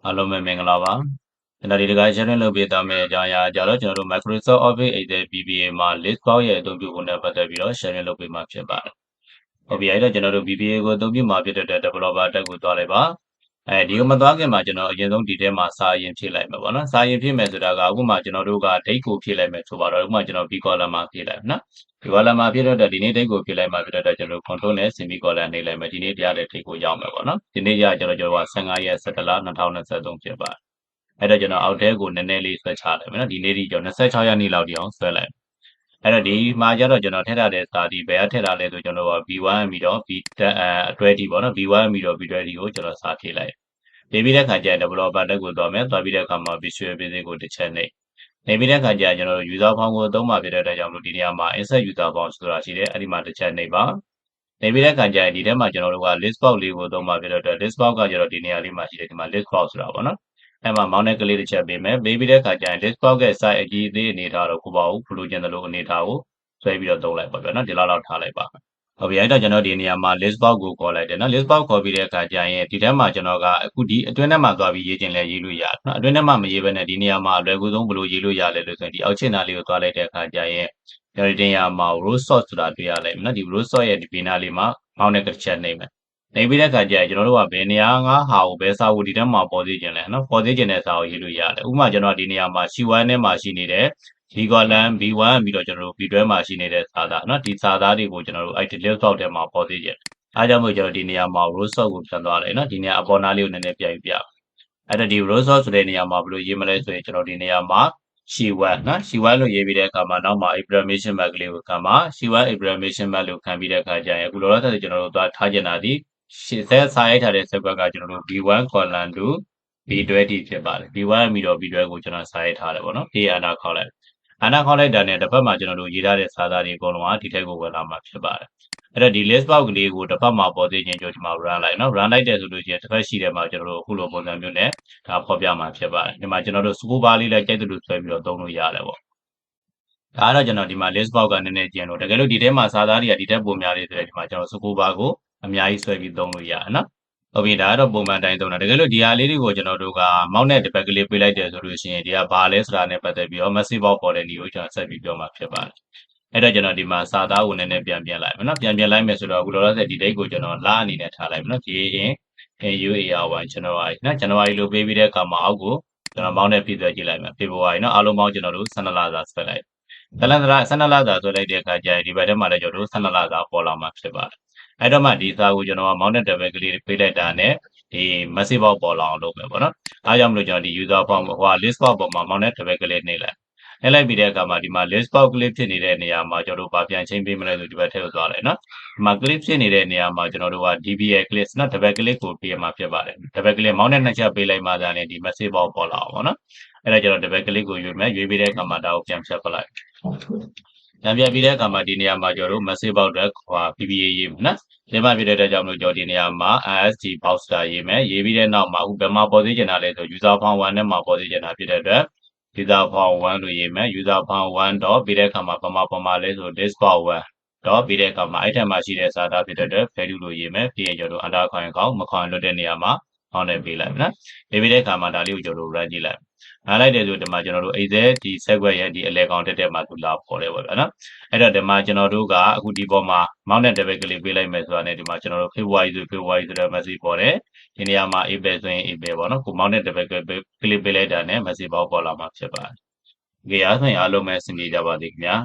အားလုံးပဲမင်္ဂလာပါကျွန်တော်ဒီတခါ sharing လုပ်ပေးသွားမယ့်အကြောင်းအရာကြတော့ကျွန်တော်တို့ Microsoft Office Excel VBA မှာ list box ရဲ့အသုံးပြုပုံနဲ့ပတ်သက်ပြီးတော့ sharing လုပ်ပေးမှာဖြစ်ပါတယ်ဟုတ်ပြီအဲ့တော့ကျွန်တော်တို့ VBA ကိုအသုံးပြုမှာဖြစ်တဲ့ developer တက်ကိုသွားလိုက်ပါဒီကိုမသွားခင်မှာကျွန်တော်အရင်ဆုံးဒီထဲမှာစာရင်ဖြည့်လိုက်မှာပေါ့နော်စာရင်ဖြည့်မယ်ဆိုတာကအခုမှကျွန်တော်တို့က date ကိုဖြည့်လိုက်မယ်ဆိုပါတော့အခုမှကျွန်တော် B column မှာဖြည့်လိုက်နော်B column မှာဖြည့်တော့ဒီနေ့ date ကိုဖြည့်လိုက်မှာဖြစ်တဲ့ကျွန်တော် control နဲ့ semi column နေလိုက်မယ်ဒီနေ့တရားတဲ့ date ကိုရောက်မယ်ပေါ့နော်ဒီနေ့ကျကျွန်တော်15ရက်17လ2023ဖြစ်ပါတယ်အဲ့တော့ကျွန်တော်အောက်ထဲကိုနည်းနည်းလေးဆွဲချလိုက်မယ်နော်ဒီနေ့ဒီကျွန်တော်26ရက်နေ့လောက်ဒီအောင်ဆွဲလိုက်အဲ့တော့ဒီမှာကျတော့ကျွန်တော်ထည့်ထားတဲ့စာဒီဘယ်ကထည့်ထားလဲဆိုကျွန်တော်က B1 ပြီးတော့ B အတွဲတီပေါ့နော် B1 ပြီးတော့ B12 ကိုကျွန်တော်စာဖြည့်လိုက်နေပြီးတဲ့ခါကျရင် developer တက်ကိုသွားမယ်သွားပြီးတဲ့အခါမှာ Visual Basic ကိုတစ်ချက်နေပြီးတဲ့ခါကျရင်ကျွန်တော် user form ကိုသုံးမှာဖြစ်တဲ့အတွက်ကြောင့်လို့ဒီနေရာမှာ insert user form ဆိုတာရှိတယ်အဲ့ဒီမှာတစ်ချက်နေပါနေပြီးတဲ့ခါကျရင်ဒီထဲမှာကျွန်တော်တို့က list box လေးကိုသုံးမှာဖြစ်တဲ့အတွက် list box ကကျတော့ဒီနေရာလေးမှာရှိတယ်ဒီမှာ list box ဆိုတာပေါ့နော်အဲ့မှာမောင်းတဲ့ကလေးတစ်ချက်ပေးမယ်ပေးပြီးတဲ့ခါကျရင် list box ရဲ့ size အကြီးအသေးအနေထားတော့ကိုပါဘူးဘလို့ကျင်တယ်လို့အနေထားကိုဆွဲပြီးတော့သုံးလိုက်ပါဗျာနော်ဒီလောက်ထားလိုက်ပါဟုတ်ပြီအဲ့တော့ကျွန်တော်ဒီနေရာမှာ list box ကိုခေါ်လိုက်တယ်နော် list box ခေါ်ပြီးတဲ့အခါကျရင်ဒီထဲမှာကျွန်တော်ကအခုဒီအတွင်းထဲမှာသွားပြီးရေးခြင်းလဲရေးလို့ရတယ်နော်အတွင်းထဲမှာမရေးဘဲနဲ့ဒီနေရာမှာအလွယ်ကူဆုံးဘယ်လိုရေးလို့ရလဲလို့ဆိုရင်ဒီအောက်ခြေနာလေးကိုသွားလိုက်တဲ့အခါကျရင်ကျွန်တော်ဒီနေရာမှာ row sort ဆိုတာတွေ့ရလိမ့်မယ်နော်ဒီ row sort ရဲ့ဒီဘေးနားလေးမှာမောင်းတဲ့တစ်ချက်နေမယ်နေပြီးတဲ့အခါကျရင်ကျွန်တော်တို့ကဘယ်နေရာငါဟာကိုဘယ်စာကိုဒီထဲမှာပေါ်သေးခြင်းလဲနော်ပေါ်သေးခြင်းတဲ့စာကိုရေးလို့ရတယ်ဥပမာကျွန်တော်ဒီနေရာမှာ C1 နဲ့မှာရှိနေတဲ့ B column B1 ပြီးတော့ကျွန်တော်တို့ B12 မှာရှိနေတဲ့စာသားနော်ဒီစာသားတွေကိုကျွန်တော်တို့ item list box ထဲမှာပေါ်သေးခြင်းအားကြောင့်မို့ကျွန်တော်ဒီနေရာမှာ row sort ကိုပြန်သွားလိုက်နော်ဒီနေရာအပေါ်နားလေးကိုနည်းနည်းပြပြအဲ့တော့ဒီ row sort ဆိုတဲ့နေရာမှာဘယ်လိုရေးမလဲဆိုရင်ကျွန်တော်ဒီနေရာမှာ C1 နော် C1 လို့ရေးပြီးတဲ့အခါမှာနောက်မှာ exclamation mark ကလေးကိုခံပါ C1 exclamation mark လို့ခံပြီးတဲ့အခါကျရင်အခုလောလောဆယ်ကျွန်တော်တို့သွားထားကျင်တာဒီရှေ့ဆက်စာရိုက်ထားတဲ့ set ကကျွန်တော်တို့ B1 column to B20 ဖြစ်ပါတယ် B1 ပြီးတော့ B12 ကိုကျွန်တော်စာရိုက်ထားတယ်ပေါ့နော်ဒီအနာခေါက်လိုက်အနာခေါက်လိုက်တာနဲ့တစ်ဖက်မှာကျွန်တော်တို့ရေးထားတဲ့စာသားတွေအကုန်လုံးကဒီထက်ကိုဝင်လာမှာဖြစ်ပါတယ်အဲ့တော့ဒီ list box ကလေးကိုတစ်ဖက်မှာပေါ်သေးခြင်းကြောင့်ဒီမှာ run လိုက်နော် run လိုက်တယ်ဆိုလို့ရှိရင်တစ်ဖက်ရှိတယ်မှာကျွန်တော်တို့အခုလိုပုံစံမျိုးနဲ့ဒါဖော်ပြမှာဖြစ်ပါတယ်ဒီမှာကျွန်တော်တို့ scope bar လေးလည်းကြိုက်သလိုဆွဲပြီးတော့သုံးလို့ရတယ်ပေါ့ဒါကတော့ကျွန်တော်ဒီမှာ list box ကနည်းနည်းကျင်လို့တကယ်လို့ဒီထဲမှာစာသားတွေကဒီထက်ပိုများလေးဆိုရင်ဒီမှာကျွန်တော် scope bar ကိုအများကြီးဆွဲပြီးသုံးလို့ရတယ်နော်ဟုတ်ပြီဒါကတော့ပုံမှန်တိုင်းသုံးတာတကယ်လို့ဒီဟာလေးတွေကိုကျွန်တော်တို့ကမောက်နဲ့တစ်ပတ်ကလေးပေးလိုက်တယ်ဆိုလို့ရှိရင်ဒီကဘာလဲဆိုတာနဲ့ပတ်သက်ပြီးတော့ message box ပေါ်တဲ့နေကိုကျွန်တော်ဆက်ပြီးပြောမှာဖြစ်ပါတယ်အဲ့တော့ကျွန်တော်ဒီမှာစာသားကိုနည်းနည်းပြန်လိုက်မယ်နော်ပြန်လိုက်မယ်ဆိုတော့အခုလောလောဆယ်ဒီ date ကိုကျွန်တော်လအနေနဲ့ထားလိုက်မယ်နော် GAN AUAR1 January နော် January လို့ပေးပြီးတဲ့အခါမှာအောက်ကိုကျွန်တော်မောင်းနဲ့ပြည့်စွဲကြည့်လိုက်မယ် February နော်အားလုံးပေါင်းကျွန်တော်တို့12လစာဆွဲလိုက်12လစာဆွဲလိုက်တဲ့အခါကျရင်ဒီဘက်ထဲမှာလည်းကျွန်တော်တို့12လစာပေါ်လာမှာဖြစ်ပါတယ်အဲ့တော့မှဒီစာကိုကျွန်တော်ကမောင်းတဲ့ double ကလေးပေးလိုက်တာနဲ့ဒီ message box ပေါ်လာအောင်လုပ်မယ်ပေါ့နော်အားကြောင့်မလို့ကျွန်တော်ဒီ user form ဟို list box ပေါ်မှာမောင်းတဲ့ double ကလေးနှိပ်လိုက်ပြီးတဲ့အခါမှာဒီမှာ list box ကလေးဖြစ်နေတဲ့နေရာမှာကျွန်တော်တို့ဗာပြန်ချင်းပေးမလဲဆိုဒီဘက်ထည့်သွားလိုက်နော်ဒီမှာ click ဖြစ်နေတဲ့နေရာမှာကျွန်တော်တို့က DBA click နော် double click ကိုပေးမှာဖြစ်ပါတယ် double click မောင်းတဲ့နှစ်ချက်ပေးလိုက်မှသာလေဒီ message box ပေါ်လာအောင်ပေါ့နော်အဲ့ဒါကျွန်တော် double click ကိုရွေးမယ်ရွေးပြီးတဲ့အခါမှာဒါကိုပြန်ဖြတ်ပလိုက်ပြန်ပြီးတဲ့အခါမှာဒီနေရာမှာကျွန်တော်တို့ message box အတွက်ဟို VBA ရေးမယ်နော်ဒီမှာဖြစ်တဲ့အတွက်ကြောင့်မလို့ကျွန်တော်ဒီနေရာမှာ IST box တာရေးမယ်ရေးပြီးတဲ့နောက်မှာဥပမာပေါ်သေးချင်တာလဲဆို user form 1နဲ့မှာပေါ်သေးချင်တာဖြစ်တဲ့အတွက် user form 1လို့ရေးမယ် user form 1 dot ပြီးတဲ့အခါမှာပေါ်မှာလဲဆို list box 1 dot ပြီးတဲ့အခါမှာအဲ့ထက်မှာရှိတဲ့စာသားဖြစ်တဲ့အတွက် value လို့ရေးမယ်ပြီးရင်ကျွန်တော်တို့ under ခေါင်းမခေါင်းလွတ်တဲ့နေရာမှာဟောင်းနေပေးလိုက်မယ်နော်ပြီးတဲ့အခါမှာဒါလေးကိုကျွန်တော်တို့ run ကြည့်လိုက်နားလိုက်တယ်ဆိုဒီမှာကျွန်တော်တို့ Excel ဒီ sequence ရဲ့ဒီအလဲကောင်တက်မှာသူလာပေါ်တယ်ပေါ့ဗျာနော်အဲ့တော့ဒီမှာကျွန်တော်တို့ကအခုဒီပေါ်မှာ mount နဲ့ double click ပေးလိုက်မယ်ဆိုတာနဲ့ဒီမှာကျွန်တော်တို့ February ဆိုတဲ့ message ပေါ်တယ်ဒီနေရာမှာ April ဆိုရင် April ပေါ့နော်ကို mount နဲ့ double click ပေးလိုက်တာနဲ့ message ပေါ်လာမှာဖြစ်ပါတယ်ကြည့်အားဆိုရင်အားလုံးပဲစင်ပြေကြပါသည်ခင်ဗျာ